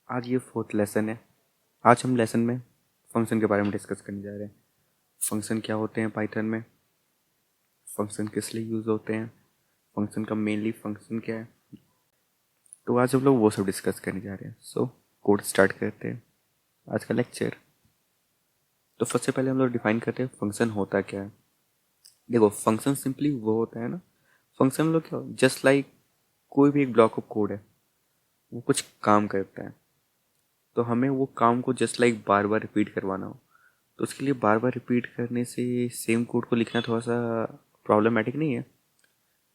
आज ये fourth lesson है। आज हम लेसन में फंक्शन के बारे में डिस्कस करने जा रहे हैं। फंक्शन क्या होते हैं पाइथन में, फंक्शन किस लिए यूज़ होते हैं, फंक्शन का मेनली फंक्शन क्या है। तो आज हम लोग वो सब डिस्कस करने जा रहे हैं। सो कोड स्टार्ट करते हैं आज का लेक्चर। तो सबसे पहले हम लोग डिफाइन करते हैं फंक्शन होता क्या है। देखो, फंक्शन सिंपली वो होता है ना, फंक्शन लोग क्या, जस्ट लाइक कोई भी एक ब्लॉक ऑफ कोड है, वो कुछ काम करता है, तो हमें वो काम को जस्ट लाइक बार बार रिपीट करवाना हो, तो उसके लिए बार बार रिपीट करने से सेम कोड को लिखना थोड़ा सा प्रॉब्लमेटिक नहीं है।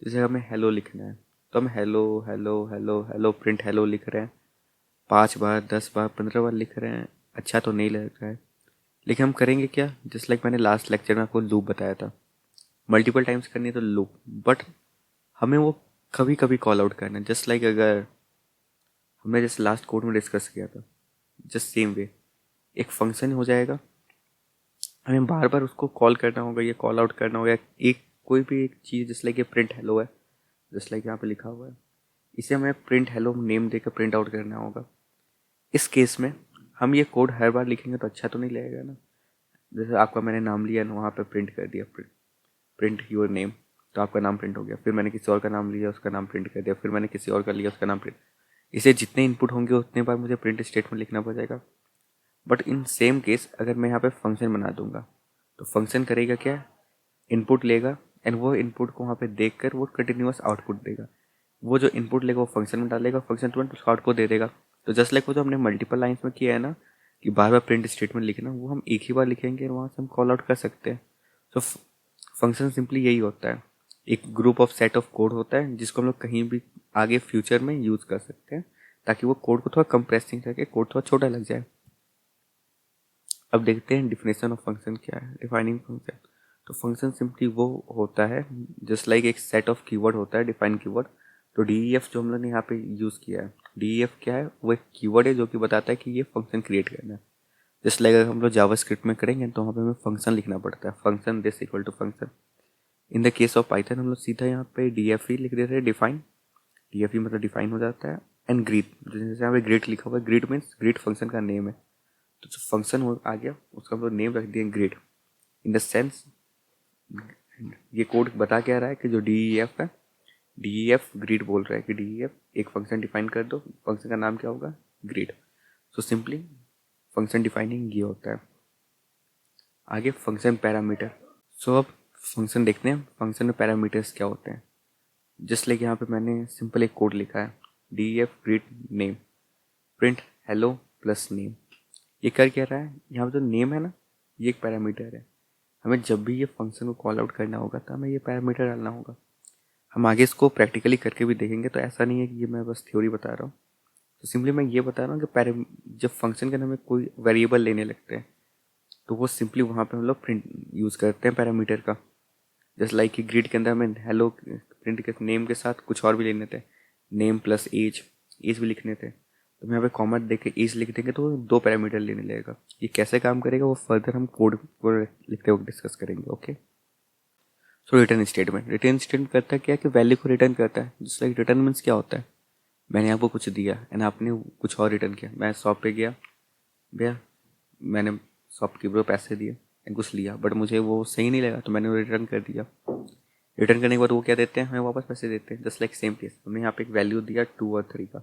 जैसे हमें हेलो लिखना है, तो हम hello hello hello hello print hello लिख रहे हैं, 5 बार 10 बार 15 बार लिख रहे हैं, अच्छा तो नहीं लग रहा है। लेकिन हम करेंगे क्या, जस्ट लाइक मैंने लास्ट लेक्चर में आपको लूप बताया था, मल्टीपल टाइम्स करनी है तो लूप, बट हमें वो कभी कभी कॉल आउट करना है। जस्ट लाइक अगर हमने जैसे लास्ट कोड में डिस्कस किया था, जस्ट सेम वे एक फंक्शन हो जाएगा, हमें बार बार उसको कॉल करना होगा, ये कॉल आउट करना होगा। एक कोई भी एक चीज़, जस्ट लाइक ये प्रिंट हेलो है, जस्ट लाइक यहाँ पे लिखा हुआ है, इसे हमें प्रिंट हेलो नेम देकर प्रिंट आउट करना होगा। इस केस में हम ये कोड हर बार लिखेंगे तो अच्छा तो नहीं लगेगा ना। जैसे आपका मैंने नाम लिया ना, वहाँ पे प्रिंट कर दिया प्रिंट योर नेम, तो आपका नाम प्रिंट हो गया। फिर मैंने किसी और का नाम लिया, उसका नाम प्रिंट कर दिया। फिर मैंने किसी और का लिया, उसका नाम प्रिंट। इसे जितने इनपुट होंगे उतने बार मुझे प्रिंट स्टेटमेंट लिखना पड़ेगा। बट इन सेम केस अगर मैं यहाँ पे फंक्शन बना दूंगा, तो फंक्शन करेगा क्या, इनपुट लेगा एंड वो इनपुट को वहाँ पे देख कर वो कंटिन्यूस आउटपुट देगा। वो जो इनपुट लेगा वो फंक्शन में डालेगा, फंक्शन तुरंत उसका आउटपुट दे देगा। तो जस्ट लाइक वो जो हमने मल्टीपल लाइन्स में किया है ना, कि बार बार प्रिंट स्टेटमेंट लिखना, वो हम एक ही बार लिखेंगे और वहाँ से हम कॉल आउट कर सकते हैं। तो फंक्शन सिंपली यही होता है, एक group of set of code होता है जिसको हम लोग कहीं भी आगे फ्यूचर में यूज़ कर सकते हैं, ताकि वो कोड को थोड़ा कंप्रेसिंग करके कोड थोड़ा छोटा लग जाए। अब देखते हैं डिफिनेशन ऑफ फंक्शन क्या है, डिफाइनिंग फंक्शन। तो फंक्शन सिंपली वो होता है जस्ट लाइक एक सेट ऑफ कीवर्ड होता है, डिफाइन कीवर्ड। तो डीईएफ जो हम लोग ने यहाँ पे यूज़ किया है, डीईएफ क्या है, वो एक कीवर्ड है जो कि बताता है कि ये फंक्शन क्रिएट करना है। जस्ट लाइक अगर हम लोग जावास्क्रिप्ट में करेंगे तो वहाँ पे हमें फंक्शन लिखना पड़ता है, function this equal to function. In the case of Python हम लोग सीधा यहाँ पे डीएफ ही लिख देते हैं, डिफाइन। डीएफ ही मतलब डिफाइन हो जाता है। एंड ग्रीट, जैसे यहाँ पे ग्रीट लिखा हुआ है, ग्रीट मीन्स ग्रीट फंक्शन का नेम है। तो जो फंक्शन हो आ गया, उसका हम लोग नेम रख दिए ग्रीट। इन द सेंस ये कोड बता क्या रहा है कि जो डीईएफ है, डीईएफ ग्रीट बोल रहा है कि डीईएफ एक फंक्शन डिफाइन कर दो, फंक्शन का नाम क्या होगा, greet. So simply function defining ये होता है। आगे फंक्शन पैरामीटर। सो अब फंक्शन देखते हैं, फंक्शन में पैरामीटर्स क्या होते हैं। जस्ट लाइक यहाँ पे मैंने सिंपल एक कोड लिखा है, DEF greet name print hello plus name. ये कर क्या रहा है, यहाँ पे जो नेम है ना, ये एक पैरामीटर है। हमें जब भी ये फंक्शन को कॉल आउट करना होगा तो हमें ये पैरामीटर डालना होगा। हम आगे इसको प्रैक्टिकली करके भी देखेंगे, तो ऐसा नहीं है कि ये मैं बस थ्योरी बता रहा हूँ। तो सिंपली मैं ये बता रहा हूँ कि जब फंक्शन के अंदर हमें कोई वेरिएबल लेने लगते हैं, तो वो सिंपली वहाँ पे हम लोग प्रिंट यूज़ करते हैं पैरामीटर का। जस्ट लाइक कि ग्रिड के अंदर हमें हेलो प्रिंट के नेम के साथ कुछ और भी लेने थे, नेम प्लस एज, एज भी लिखने थे, तो हम यहाँ पे कॉमा दे के एज लिख देंगे तो 2 पैरामीटर लेने लगेगा। ये कैसे काम करेगा वो फर्दर हम कोड को लिखते हुए डिस्कस करेंगे। ओके, सो रिटर्न स्टेटमेंट। रिटर्न स्टेटमेंट करता है क्या, कि वैल्यू को रिटर्न करता है। जस्ट लाइक रिटर्न मीन्स क्या होता है, मैंने आपको कुछ दिया एंड आपने कुछ और रिटर्न किया। मैं शॉप पे गया, भैया मैंने शॉपकीपर को पैसे दिए एंड कुछ लिया, बट मुझे वो सही नहीं लगा तो मैंने रिटर्न कर दिया। रिटर्न करने के बाद वो क्या देते हैं, हमें वापस पैसे देते हैं। जस्ट लाइक सेम केस, हमने यहाँ पे एक वैल्यू दिया 2 और 3 का।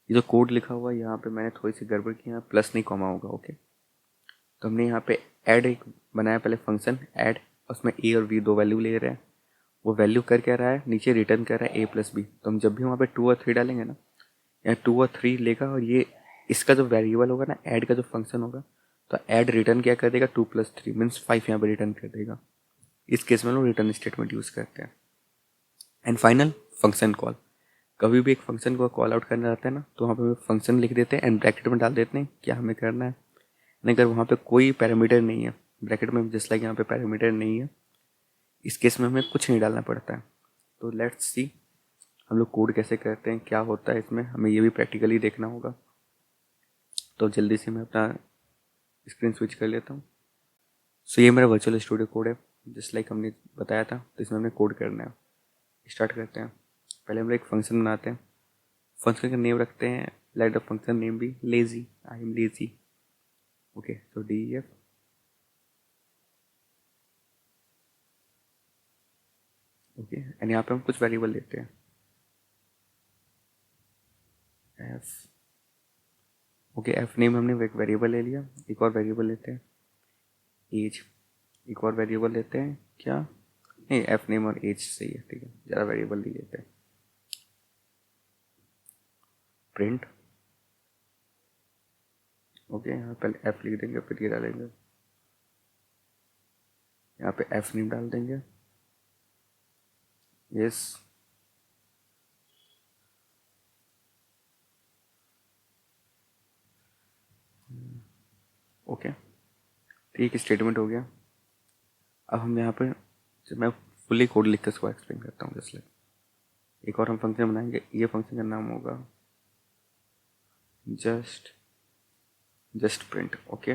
ये जो कोड लिखा हुआ है यहाँ पे मैंने थोड़ी सी गड़बड़ की, यहाँ प्लस नहीं कॉमा होगा। ओके, तो हमने यहाँ पे ऐड एक बनाया पहले फंक्शन ऐड, उसमें ए और बी 2 वैल्यू ले रहे हैं। वो वैल्यू कर क्या रहा है, नीचे रिटर्न कर रहा है ए प्लस बी। तो हम जब भी वहाँ पे 2 और 3 डालेंगे ना, यहाँ 2 और 3 लेगा, और ये इसका जो वेरिएबल होगा ना, ऐड का जो फंक्शन होगा, तो ऐड रिटर्न क्या कर देगा, 2 + 3 मीन्स 5 यहाँ पे रिटर्न कर देगा। इस केस में लोग रिटर्न स्टेटमेंट यूज़ करते हैं। And final function call. कभी भी एक फंक्शन को कॉल आउट करना रहता है ना, तो वहाँ पे फंक्शन लिख देते हैं एंड ब्रैकेट में डाल देते हैं क्या हमें करना है। नहीं, अगर वहाँ पे कोई पैरामीटर नहीं है ब्रैकेट में, जस्ट लाइक यहाँ पे पैरामीटर नहीं है, इस केस में हमें कुछ नहीं डालना पड़ता है। तो लेट्स सी हम लोग कोड कैसे करते हैं, क्या होता है इसमें, हमें ये भी प्रैक्टिकली देखना होगा। तो जल्दी से मैं अपना स्क्रीन स्विच कर लेता हूँ। सो ये मेरा वर्चुअल स्टूडियो कोड है, जस्ट लाइक हमने बताया था। तो इसमें हमने कोड करना है। स्टार्ट करते हैं। पहले हम लोग एक फंक्शन बनाते हैं, फंक्शन का नेम रखते हैं let the function name be lazy, I am lazy. Okay, so def okay, and यहाँ पे हम कुछ वेरिएबल लेते हैं एफ। ओके, एफ नेम हमने एक वेरिएबल ले लिया, एक और वेरिएबल लेते हैं एज, एक और वेरिएबल लेते हैं क्या, नहीं एफ नेम और एज सही है, ठीक है, ज़्यादा वेरिएबल नहीं लेते हैं। प्रिंट, ओके, यहाँ पहले एफ लिख देंगे, फिर ये डालेंगे, यहाँ पे एफ नेम डाल देंगे, यस, ओके, ठीक, स्टेटमेंट हो गया। अब हम यहाँ पे, जब मैं फुली कोड लिख कर इसको एक्सप्लेन करता हूँ, जैसे एक और हम फंक्शन बनाएंगे, ये फंक्शन का नाम होगा जस्ट प्रिंट। ओके,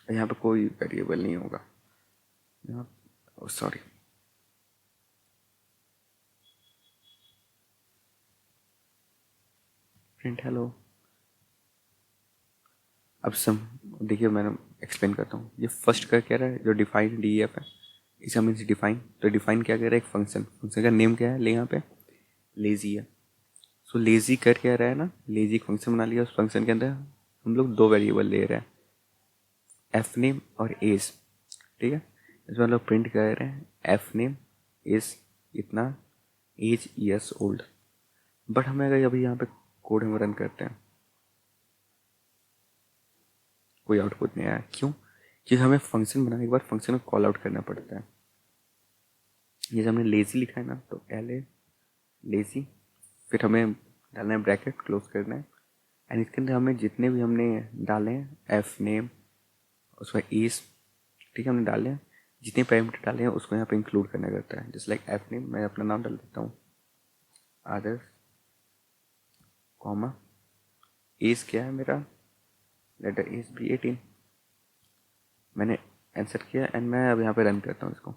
यहाँ पे कोई वेरिएबल नहीं होगा, यहाँ, सॉरी, प्रिंट हेलो। अब सम देखिए, मैंने एक्सप्लेन करता हूँ, ये फर्स्ट का क्या रहा है, जो डिफाइन डी एफ है, इसे हम इसे डिफाइन, तो डिफाइन क्या कह रहा है, एक फंक्शन, फंक्शन का नेम क्या है, ले यहाँ पे लेजी है। सो लेजी कर क्या रहा है ना, लेजी एक फंक्शन बना लिया, उस फंक्शन के अंदर हम लोग दो वेरिएबल ले रहे हैं, एफ नेम और एज, ठीक है। इसमें हम लोग प्रिंट कर रहे हैं एफ नेम इज इतना, एज ईयर्स ओल्ड। बट हमें अगर अभी यहाँ पे कोड हम रन करते हैं, कोई आउटपुट नहीं आया, क्यों, क्योंकि हमें फंक्शन बनाने के बाद फंक्शन को कॉल आउट करना पड़ता है। जैसे हमने लेजी लिखा है ना, तो एल ए लेजी, फिर हमें डालना है ब्रैकेट, क्लोज करना है, एंड इसके अंदर हमें जितने भी हमने डाले हैं एफ नेम, उसमें ईज, ठीक है, हमने डाले हैं, जितने पैरामीटर डाले हैं उसको यहाँ पे इंक्लूड करना करता है। जैसे लाइक एफ नेम, मैं अपना नाम डाल देता हूँ आदर्श, कॉमा, एज क्या है मेरा, लेटर एज भी 18, मैंने आंसर किया, एंड मैं अब यहाँ पे रन करता हूँ इसको,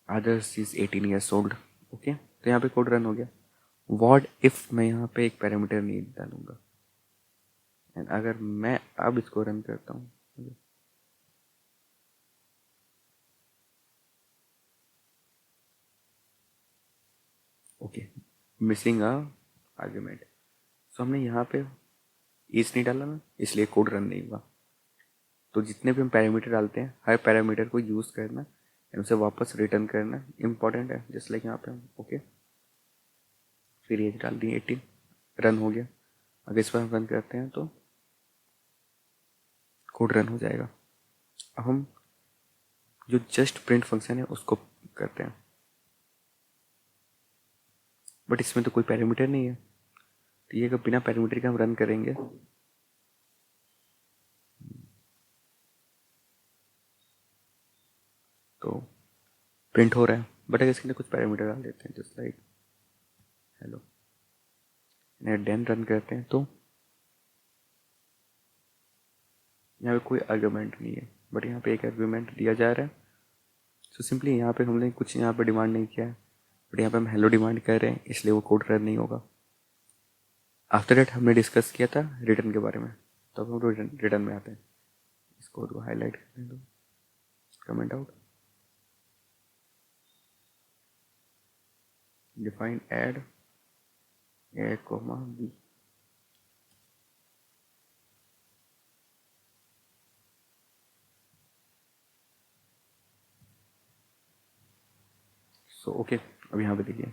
आदर्श इज 18 ईयर्स ओल्ड। ओके, तो यहाँ पे कोड रन हो गया। व्हाट इफ मैं यहाँ पे एक पैरामीटर नहीं डालूंगा, एंड अगर मैं अब इसको रन करता हूँ, ओके, मिसिंग अ आर्ग्यूमेंट, सो हमने यहाँ पे एज नहीं डाला ना, इसलिए कोड रन नहीं हुआ। तो जितने भी हम पैरामीटर डालते हैं, हर पैरामीटर को यूज़ करना एंड उसे वापस रिटर्न करना इंपॉर्टेंट है, जस्ट लाइक यहाँ पे हम, ओके, फिर एज डाल दी 18, रन हो गया। अगर इस पर हम रन करते हैं तो कोड रन हो जाएगा। अब हम जो जस्ट प्रिंट फंक्शन है उसको करते हैं, बट इसमें तो कोई पैरामीटर नहीं है, तो ये अगर बिना पैरामीटर के हम रन करेंगे, तो प्रिंट हो रहा है, बट अगर इसके अंदर कुछ पैरामीटर डाल देते हैं, just like hello, then run करते हैं, तो यहाँ पे कोई आर्गुमेंट नहीं है, बट यहाँ पे एक आर्गुमेंट दिया जा रहा है। सो सिंपली यहाँ पे हमने कुछ यहाँ पे डिमांड नहीं किया है, बट यहाँ पे हम हेलो डिमांड कर रहे हैं, इसलिए वो कोड रन नहीं होगा। आफ्टर डेट हमने डिस्कस किया था रिटर्न के बारे में, तो अब हम रिटर्न में आते हैं। इस कोड को हाईलाइट करने दो, comment out, define add A comma B, so okay. अब यहाँ पे देखिए,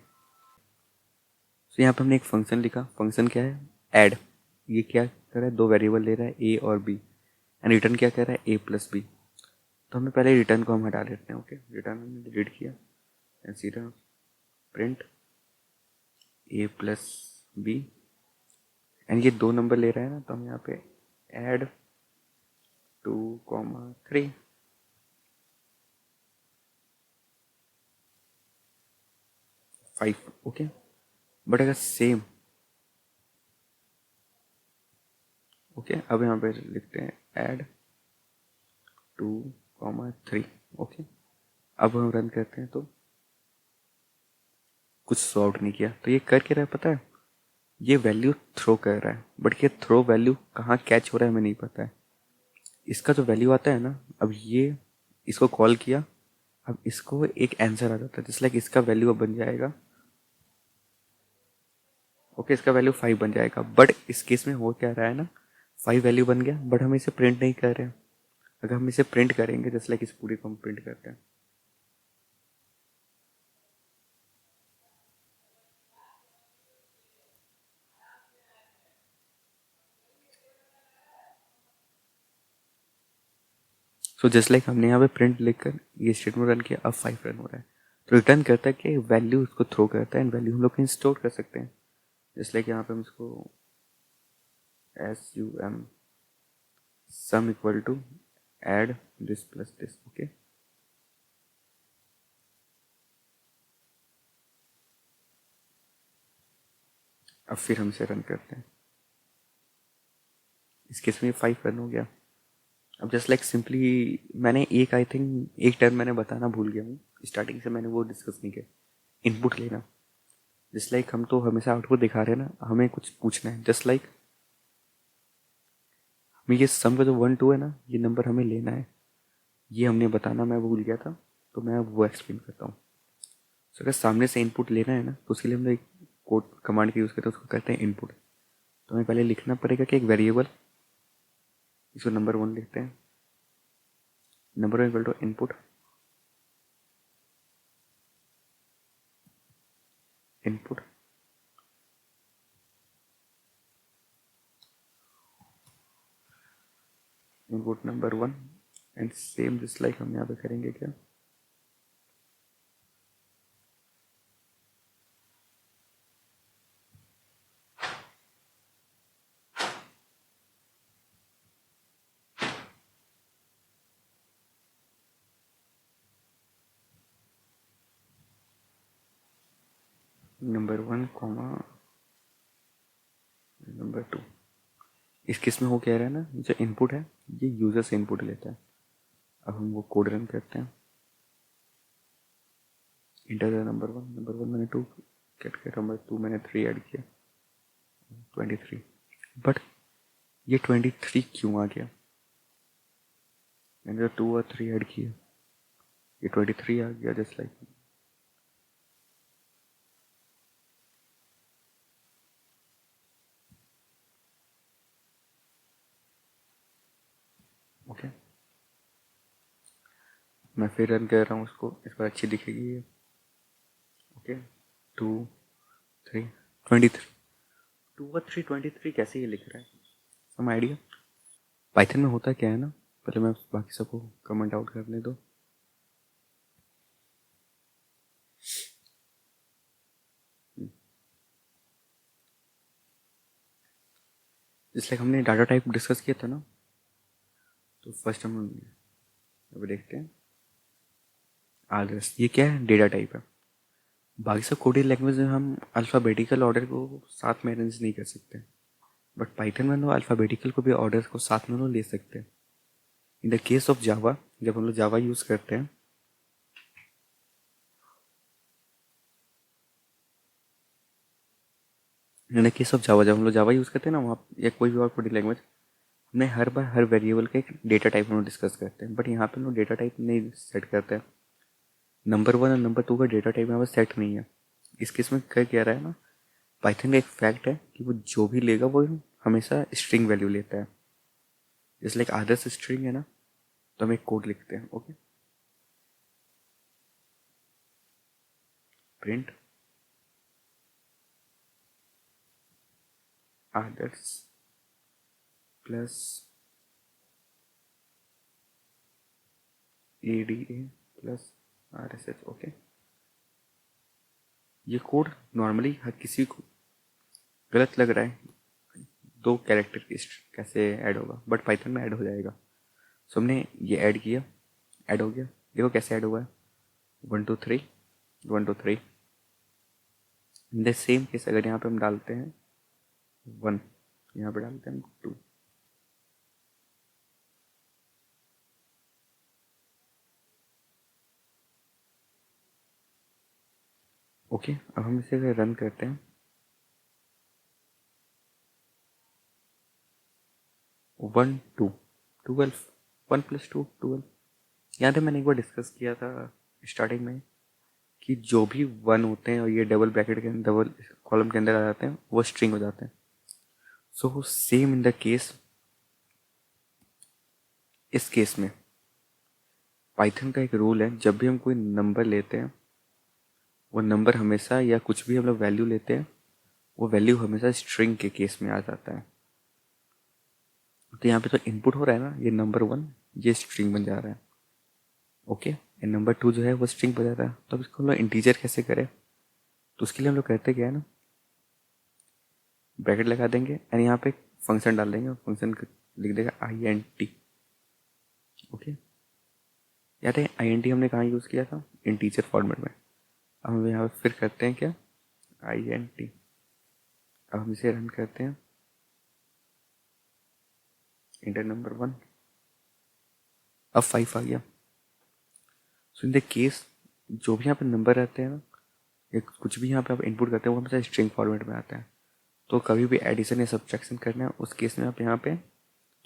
सो यहाँ पे हमने एक फंक्शन लिखा, फंक्शन क्या है, ऐड, ये क्या कर रहा है, दो वेरिएबल ले रहा है ए और बी, एंड रिटर्न क्या कर रहा है, ए प्लस बी। तो हमें पहले रिटर्न को हम हटा देते हैं, ओके, रिटर्न हमने डिलीट किया, एंड सीधा print A plus B, and ये दो नंबर ले रहा है ना, तो हम यहाँ पे ऐड 2,3, ओके। बट अगर सेम, ओके, अब यहाँ पे लिखते हैं ऐड 2,3, ओके। अब हम रन करते हैं, तो कुछ सॉल्व नहीं किया। तो ये कर क्या रहा है पता है, ये वैल्यू थ्रो कर रहा है, बट ये थ्रो वैल्यू कहाँ कैच हो रहा है हमें नहीं पता है। इसका जो वैल्यू आता है ना, अब ये इसको कॉल किया, अब इसको एक आंसर आ जाता है, जैसे लाइक इसका वैल्यू अब बन जाएगा, ओके, इसका वैल्यू 5 बन जाएगा। बट इस केस में हो क्या रहा है ना, 5 वैल्यू बन गया, बट हम इसे प्रिंट नहीं कर रहे हैं। अगर हम इसे प्रिंट करेंगे, जैसे लाइक इस पूरी को हम प्रिंट करते हैं, सो जस्ट लाइक हमने यहाँ पे प्रिंट लिखकर ये स्टेटमेंट रन किया, अब 5 रन हो रहा है। तो रिटर्न करता है कि वैल्यू उसको थ्रो करता है, एंड वैल्यू हम लोग कहीं स्टोर कर सकते हैं। जस्ट लाइक यहाँ पे हम इसको sum sum equal to add this plus this, okay. अब फिर हम इसे रन करते हैं, इस केस में 5 रन हो गया। अब जस्ट लाइक सिंपली मैंने एक आई थिंक एक टर्म मैंने बताना भूल गया हूँ, स्टार्टिंग से मैंने वो डिस्कस नहीं किया, इनपुट लेना। जस्ट लाइक हम तो हमेशा आउटपुट दिखा रहे हैं ना, हमें कुछ पूछना है। जस्ट लाइक हमें ये सम का जो 1 2 है ना, ये नंबर हमें लेना है, ये हमने बताना, मैं भूल गया था, तो मैं वो एक्सप्लेन करता हूँ। तो अगर सामने से इनपुट लेना है ना, तो उसके लिए हम एक कोड कमांड का यूज़ करते हैं, उसको कहते हैं इनपुट। तो हमें पहले लिखना पड़ेगा कि एक वेरिएबल, इसको नंबर 1 लिखते हैं, number 1 equal to input, input input number 1, and same just like हम यहाँ पे करेंगे क्या, नंबर 1 कॉमा नंबर 2। इस केस में हो क्या रहा है ना, जो इनपुट है ये यूजर से इनपुट लेता है। अब हम वो कोड रन करते हैं, इंटर नंबर 1 मैंने 2 कैट किया, नंबर 2 मैंने 3 ऐड किया, 23। बट ये 23 क्यों आ गया, मैंने जो 2 और 3 ऐड किया, ये 23 आ गया। जस्ट लाइक ओके, मैं फिर रन कर रहा हूँ उसको, इस बार अच्छी दिखेगी ये, ओके। 2 3 23, 2 और 3 23 कैसे ये लिख रहा है, सम आइडिया। पाइथन में होता क्या है ना, पहले मैं बाकी सबको कमेंट आउट करने दो। जिस लाइक हमने डाटा टाइप डिस्कस किया था ना, तो फर्स्ट हम अभी देखते हैं आदर्श, ये क्या है, डेटा टाइप है। बाकी सब कोडिंग लैंग्वेज में हम अल्फ़ाबेटिकल ऑर्डर को साथ में अरेंज नहीं कर सकते, बट पाइथन में तो अल्फ़ाबेटिकल को भी ऑर्डर को साथ में तो ले सकते हैं। इन द केस ऑफ जावा, जब हम लोग जावा यूज़ करते हैं, इन द केस ऑफ जावा जब हम लोग जावा यूज़ करते हैं ना, वहाँ या कोई भी और कोडिंग लैंग्वेज, हमने हर बार हर वेरिएबल का एक डेटा टाइप हम लोग डिस्कस करते हैं, बट यहाँ पे हम लोग डेटा टाइप नहीं सेट करते हैं। नंबर 1 और नंबर 2 का डेटा टाइप यहाँ पर सेट नहीं है। इस केस में क्या रहा है ना, पाइथन का एक फैक्ट है कि वो जो भी लेगा वो हमेशा स्ट्रिंग वैल्यू लेता है। जैसे लाइक आदर्श स्ट्रिंग है ना, तो हम एक कोड लिखते हैं, okay, print Adarsh plus ADA plus RSH, okay. ये कोड नॉर्मली हर किसी को गलत लग रहा है, 2 कैरेक्टर की कैसे ऐड होगा, बट पाइथन में ऐड हो जाएगा। सो हमने ये ऐड किया, ऐड हो गया, देखो कैसे ऐड हुआ है, 1 2 3 1 2 3। इन द सेम केस अगर यहाँ पे हम डालते हैं 1, यहाँ पे डालते हैं 2, ओके, अब हम इसे रन करते हैं। 1 2 12, 1 + 2 12। याद है मैंने एक बार डिस्कस किया था स्टार्टिंग में कि जो भी 1 होते हैं और ये डबल ब्रैकेट के अंदर, डबल कॉलम के अंदर आ जाते हैं, वो स्ट्रिंग हो जाते हैं। So same in the case, इस केस में पाइथन का एक रूल है, जब भी हम कोई नंबर लेते हैं वो नंबर हमेशा, या कुछ भी हम लोग वैल्यू लेते हैं, वो वैल्यू हमेशा स्ट्रिंग के केस में आ जाता है। तो यहाँ पे तो इनपुट हो रहा है ना, ये नंबर 1 ये स्ट्रिंग बन जा रहा है। ओके, नंबर 2 जो है वो स्ट्रिंग बन जाता है। तो अब इसको हम लोग इंटीजर कैसे करें, तो उसके लिए हम लोग कहते क्या है ना, ब्रैकेट लगा देंगे एंड यहाँ पे फंक्शन डाल देंगे, फंक्शन लिख देगा INT। ओके, याद है INT हमने कहाँ यूज़ किया था, इंटीजर फॉर्मेट में। अब हम यहाँ पे फिर करते हैं क्या, INT। अब हम इसे रन करते हैं, इंटर नंबर 1, अब 5 आ गया। सो इन द केस जो भी यहाँ पे नंबर रहते हैं ना, या कुछ भी यहाँ पे आप इनपुट करते हैं, वो हमेशा स्ट्रिंग फॉर्मेट में आता है। तो कभी भी एडिशन या सब्ट्रैक्शन करना है, उस केस में आप यहाँ पे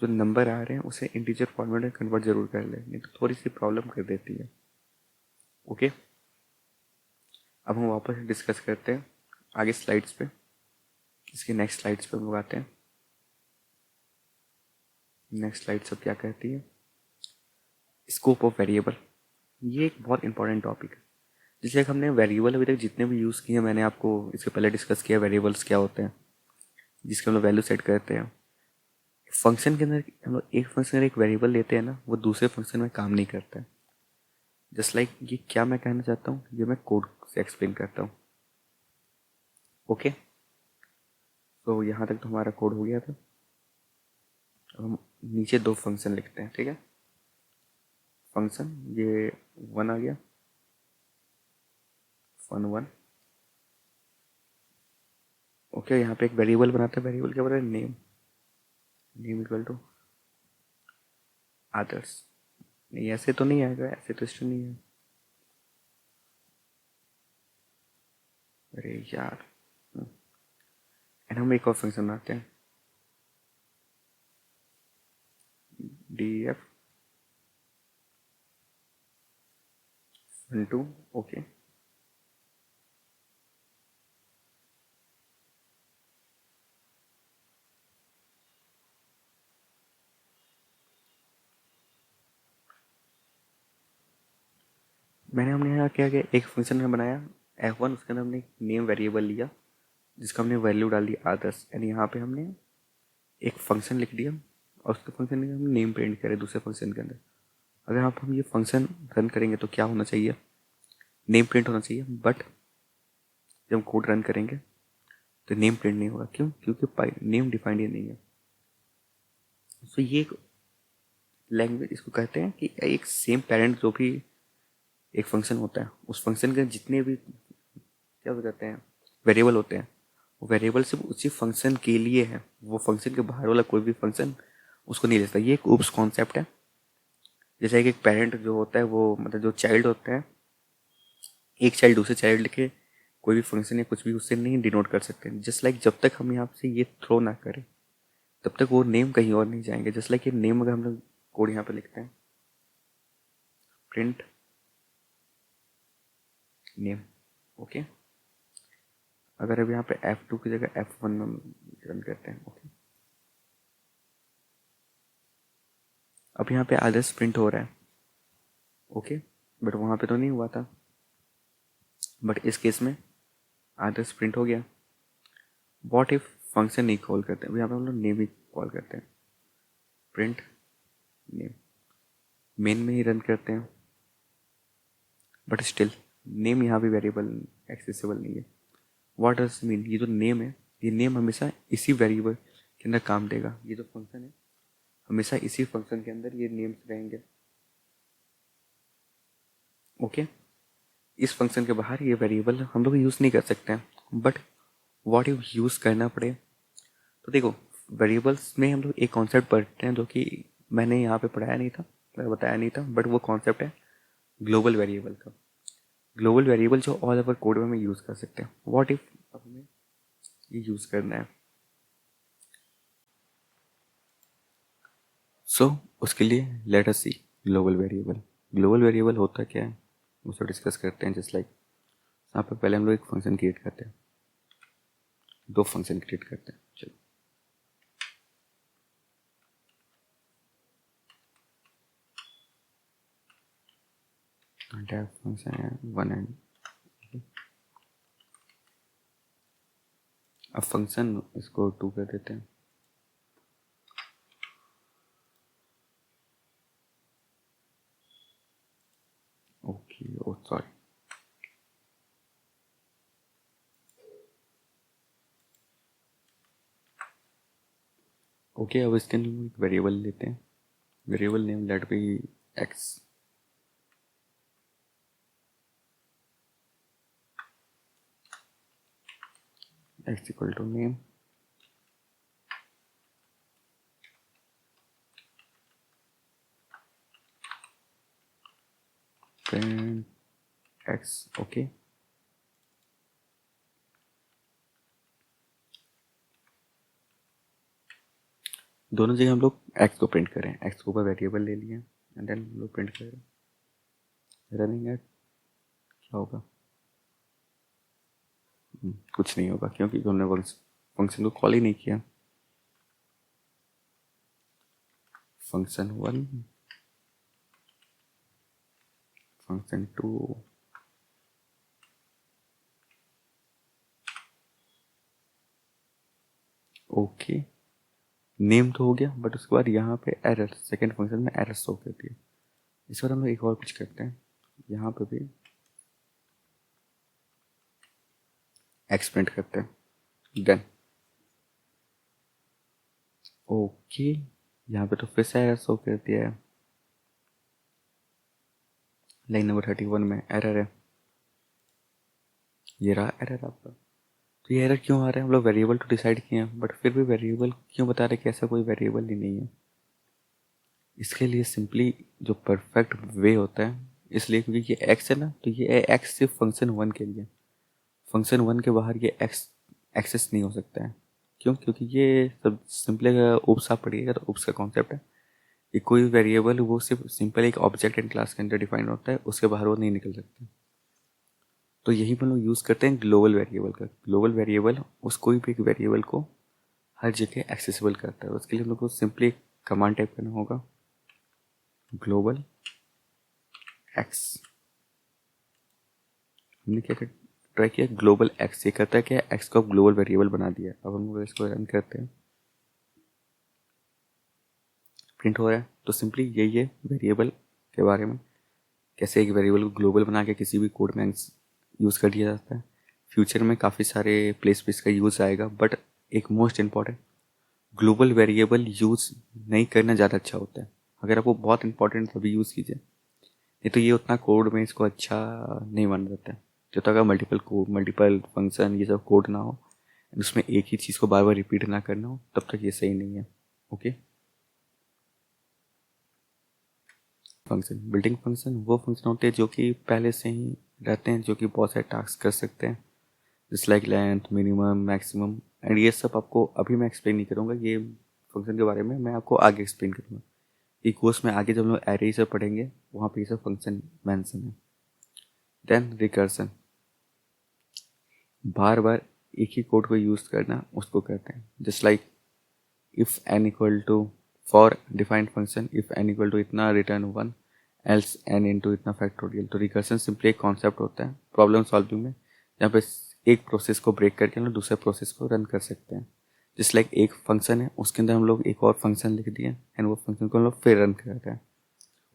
जो नंबर आ रहे हैं उसे इंटीजर फॉर्मेट में कन्वर्ट जरूर कर लें, नहीं तो थोड़ी सी प्रॉब्लम कर देती है। ओके, अब हम वापस डिस्कस करते हैं आगे स्लाइड्स पे। इसके नेक्स्ट स्लाइड्स पे हम लोग आते हैं। नेक्स्ट स्लाइड सब क्या कहती है, स्कोप ऑफ वेरिएबल। ये एक बहुत इंपॉर्टेंट टॉपिक है। जैसे हमने वेरिएबल अभी तक जितने भी यूज़ किए, मैंने आपको इसके पहले डिस्कस किया वेरिएबल्स क्या होते हैं, जिसके हम लोग वैल्यू सेट करते हैं। फंक्शन के अंदर हम लोग एक फंक्शन अगर एक वेरिएबल लेते हैं ना, वो दूसरे फंक्शन में काम नहीं करता है। जस्ट लाइक ये क्या मैं कहना चाहता हूँ, ये मैं कोड से एक्सप्लेन करता हूँ। ओके, तो यहाँ तक तो हमारा कोड हो गया था। अब हम नीचे 2 फंक्शन लिखते हैं, ठीक है। फंक्शन ये 1 आ गया, fun1। ओके, यहाँ पे एक वेरिएबल बनाते हैं, वेरिएबल क्या बोल रहा है, नेम। नेम इक्वल टू आदर्स। नहीं, ऐसे तो नहीं आएगा, ऐसे तो स्ट्रिंग नहीं है। अरे यार, एंड हम एक और फंक्शन बनाते हैं, df fun2। ओके, हमने यहाँ क्या किया, एक फंक्शन में बनाया f1, उसके अंदर हमने एक नेम वेरिएबल लिया जिसका हमने वैल्यू डाल दी आदर्स, एंड यहाँ पे हमने एक फंक्शन लिख दिया और उसके फंक्शन में हम नेम प्रिंट करें दूसरे फंक्शन के अंदर। अगर आप हम ये फंक्शन रन करेंगे तो क्या होना चाहिए, नेम प्रिंट होना चाहिए, बट जब हम कोड रन करेंगे तो नेम प्रिंट नहीं होगा। क्यों, क्योंकि नेम डिफाइंड ही नहीं है। तो ये एक लैंग्वेज इसको कहते हैं कि एक सेम पेरेंट जो भी एक फंक्शन होता है, उस फंक्शन के जितने भी क्या कहते हैं वेरिएबल होते हैं, वो वेरिएबल सिर्फ उसी फंक्शन के लिए है, वो फंक्शन के बाहर वाला कोई भी फंक्शन उसको नहीं लेता। ये एक ऊप्स कॉन्सेप्ट है। जैसे एक पेरेंट जो होता है, वो मतलब जो चाइल्ड होता है, एक चाइल्ड दूसरे चाइल्ड के कोई भी फंक्शन या कुछ भी उससे नहीं डिनोट कर सकते। जस्ट लाइक जब तक हम यहाँ से ये थ्रो ना करें तब तक वो नेम कहीं और नहीं जाएंगे। जस्ट लाइक ये नेम अगर हम लोग कोड यहाँ पे लिखते हैं, प्रिंट नेम। ओके, अगर अब यहाँ पे F2 की जगह F1 में रन करते हैं, ओके, अब यहाँ पे आदर्श प्रिंट हो रहा है। ओके, बट वहाँ पे तो नहीं हुआ था, बट इस केस में आदर्श प्रिंट हो गया। व्हाट इफ फंक्शन नहीं कॉल करते हैं, यहाँ पे हम लोग नेम ही कॉल करते हैं, प्रिंट नेम। मेन में ही रन करते हैं, बट स्टिल नेम यहाँ भी वेरिएबल एक्सेसिबल नहीं है। व्हाट डज मीन, ये जो नेम है, ये नेम हमेशा इसी वेरिएबल के अंदर काम देगा। ये जो फंक्शन है हमेशा इसी फंक्शन के अंदर ये नेम्स रहेंगे। ओके, इस फंक्शन के बाहर ये वेरिएबल हम लोग यूज़ नहीं कर सकते हैं। बट व्हाट इफ यूज़ करना पड़े, तो देखो वेरिएबल्स में हम लोग एक कॉन्सेप्ट पढ़ते हैं जो कि मैंने यहाँ पे पढ़ाया नहीं था, मैं बताया नहीं था, बट वो कॉन्सेप्ट है ग्लोबल वेरिएबल का। ग्लोबल वेरिएबल जो ऑल ओवर कोड में हम यूज़ कर सकते हैं। व्हाट इफ अब हमें ये यूज़ करना है, सो उसके लिए let us see global variable. Global variable होता क्या है उसे डिस्कस करते हैं। जस्ट लाइक यहाँ पे पहले हम लोग एक फंक्शन क्रिएट करते हैं, दो फंक्शन क्रिएट करते हैं। चलो टाइप फंक्शन है वन एंड, अब फंक्शन इसको टू कर देते हैं। ओके ओ सॉरी, ओके अब इसके लिए एक वेरिएबल लेते हैं। Variable name let be X. X equal to name, print X. Okay दोनों जगह हम लोग एक्स को प्रिंट करें। एक्स के ऊपर वेरिएबल ले लिए एंड देन हम लोग प्रिंट करें रनिंग एट। क्या होगा? कुछ नहीं होगा क्योंकि हमने फंक्शन को कॉल ही नहीं किया। Function one, function two, okay name तो हो गया, बट उसके बाद यहाँ पे एरर, सेकेंड फंक्शन में एरर शो करती है। इस बार हम लोग एक और कुछ करते हैं, यहाँ पे भी एक्स प्रिंट करते हैं। देन ओके यहाँ पे तो फिर से एरर शो कर दिया है। लाइन नंबर 31 में एरर है, ये रहा एरर आपका। तो ये एरर क्यों आ रहा है? हम लोग वेरिएबल तो डिसाइड किए हैं बट फिर भी वेरिएबल क्यों बता रहे कि ऐसा कोई वेरिएबल ही नहीं है। इसके लिए सिंपली जो परफेक्ट वे होता है, इसलिए क्योंकि ये एक्स है ना, तो ये एक्स सिर्फ फंक्शन वन के लिए, फंक्शन वन के बाहर ये एक्स एक्सेस नहीं हो सकता है। क्यों? क्योंकि ये सब सिंपली उप्स आप पढ़िएगा तो उप्स का कॉन्सेप्ट है कि कोई वेरिएबल वो सिर्फ सिंपल एक ऑब्जेक्ट एंड क्लास के अंदर डिफाइन होता है, उसके बाहर वो नहीं निकल सकता। तो यही हम लोग यूज़ करते हैं ग्लोबल वेरिएबल का। ग्लोबल वेरिएबल उस कोई भी एक वेरिएबल को हर जगह एक्सेसिबल करता है। उसके लिए हम लोग को सिंपली कमांड टाइप करना होगा, ग्लोबल एक्स। हमने क्या ट्राई किया? Global x. ये करता है क्या? एक्स को ग्लोबल वेरिएबल बना दिया। अब हम लोग इसको रन करते हैं, प्रिंट हो रहा है। तो सिंपली यही है वेरिएबल के बारे में, कैसे एक वेरिएबल को ग्लोबल बना के किसी भी कोड में यूज़ कर दिया जाता है। फ्यूचर में काफ़ी सारे प्लेस पे इसका यूज़ आएगा, बट एक most important, global variable use नहीं करना ज़्यादा अच्छा होता है। अगर आपको बहुत इंपॉर्टेंट तभी यूज़ कीजिए, नहीं तो ये उतना कोड में इसको अच्छा नहीं मान जाता है। जब तक अगर मल्टीपल फंक्शन ये सब कोड ना हो, उसमें एक ही चीज़ को बार बार रिपीट ना करना हो, तब तक ये सही नहीं है। ओके फंक्शन, बिल्डिंग फंक्शन वो फंक्शन होते हैं जो कि पहले से ही रहते हैं, जो कि बहुत सारे टास्क कर सकते हैं, just like length, minimum, maximum and ये सब आपको अभी मैं एक्सप्लेन नहीं करूँगा। ये फंक्शन के बारे में मैं आपको आगे एक्सप्लेन करूँगा। ये कोर्स में आगे जब हम लोग एरे सब पढ़ेंगे वहाँ पे ये सब फंक्शन मेंशन है। देन रिकर्सन, बार बार एक ही कोड को यूज़ करना, उसको कहते हैं just like if n equal to, for defined function if n equal to इतना return one, else n into इतना फैक्टोरियल। तो रिकर्सन सिंपली एक कॉन्सेप्ट होता है प्रॉब्लम सॉल्विंग में, जहाँ पे एक प्रोसेस को ब्रेक करके हम लोग दूसरे प्रोसेस को रन कर सकते हैं। जिस लाइक एक फंक्शन है उसके अंदर हम लोग एक और फंक्शन लिख दिए एंड वो फंक्शन को हम लोग फिर रन करते हैं,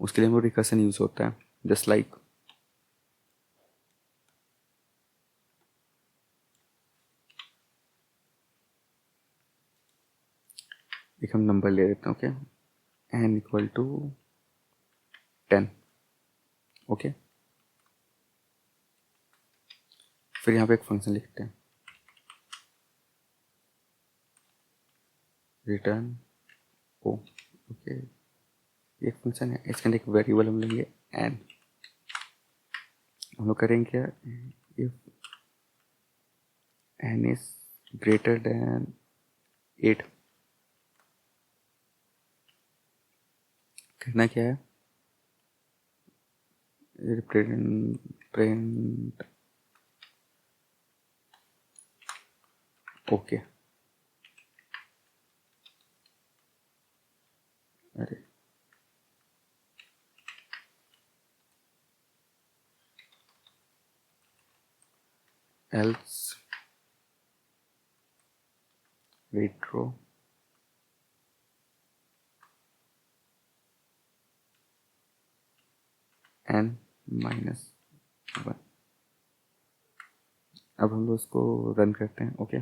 उसके लिए हम लोग रिकर्सन यूज़ होता है। जस्ट लाइक एक हम नंबर ले लेते हैं, okay, N equal to 10। Okay फिर यहाँ पे एक फंक्शन लिखते हैं, रिटर्न ओ। ओके एक फंक्शन है, इसके अंदर एक वेरिएबल हम लेंगे एन। हम लोग करेंगे क्या, if n is greater than 8, करना क्या है, प्रिंट ओके। अरे else withdraw n -1। अब हम लोग इसको रन करते हैं। ओके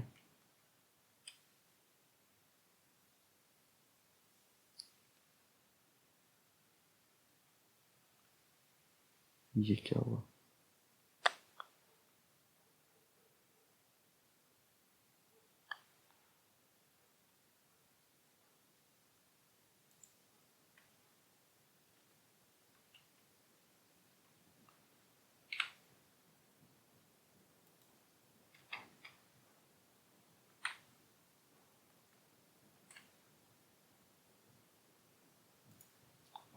ये क्या हुआ,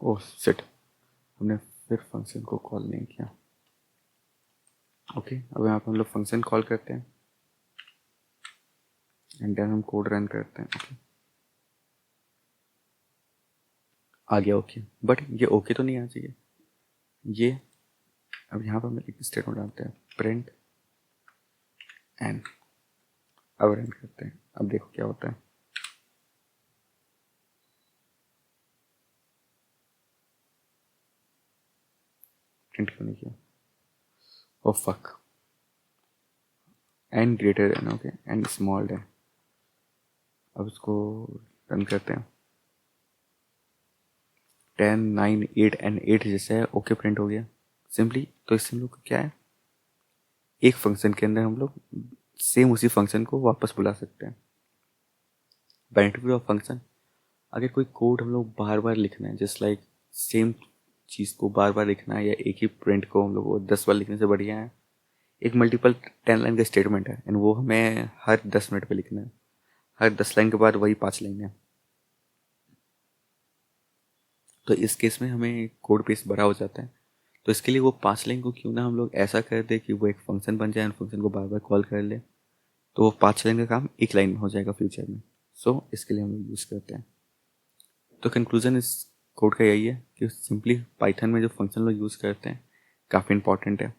ओह शिट, हमने फिर फंक्शन को कॉल नहीं किया। ओके अब यहाँ पर हम लोग फंक्शन कॉल करते हैं एंड देन हम कोड रन करते हैं। ओके आ गया ओके, बट ये ओके तो नहीं आना चाहिए ये। अब यहाँ पर हम एक स्टेटमेंट डालते हैं प्रिंट एन, अब रन करते हैं। अब देखो क्या होता है, प्रिंट क्यों नहीं किया, oh fuck, N greater than, okay N small than. अब इसको रन करते हैं, 10 9 8 एंड 8 जैसे है ओके प्रिंट हो गया सिंपली। तो इससे हम लोग क्या है, एक फंक्शन के अंदर हम लोग सेम उसी फंक्शन को वापस बुला सकते हैं। बेनिफिट ऑफ फंक्शन, अगर कोई कोड हम लोग बार बार लिखना है, जस्ट लाइक सेम चीज़ को बार बार लिखना है या एक ही प्रिंट को हम लोग को 10 बार लिखने से बढ़िया है एक मल्टीपल 10 लाइन का स्टेटमेंट है एंड वो हमें हर 10 मिनट पे लिखना है, हर 10 लाइन के बाद वही 5 लाइन है। तो इस केस में हमें कोड बेस बड़ा हो जाता है। तो इसके लिए वो 5 लाइन को क्यों ना हम लोग ऐसा कर दे कि वो एक फंक्शन बन जाए, फंक्शन को बार बार कॉल कर ले, तो वो 5 लाइन का काम एक लाइन में हो जाएगा फ्यूचर में। सो इसके लिए हम लोग यूज़ करते हैं। तो कंक्लूजन इस कोड का यही है कि सिंपली पाइथन में जो फंक्शन लोग यूज़ करते हैं काफ़ी इंपॉर्टेंट है,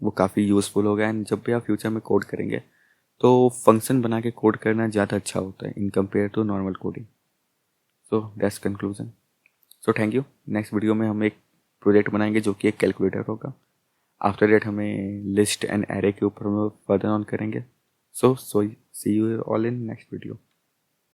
वो काफ़ी यूज़फुल होगा एंड जब भी आप फ्यूचर में कोड करेंगे तो फंक्शन बना के कोड करना ज़्यादा अच्छा होता है in compare to normal coding. So that's conclusion. So thank you. Next video में हम एक प्रोजेक्ट बनाएंगे जो कि एक कैलकुलेटर होगा। आफ्टर दैट हमें लिस्ट एंड एरे के ऊपर हम लोग फर्दर ऑन करेंगे। So see you all in next video.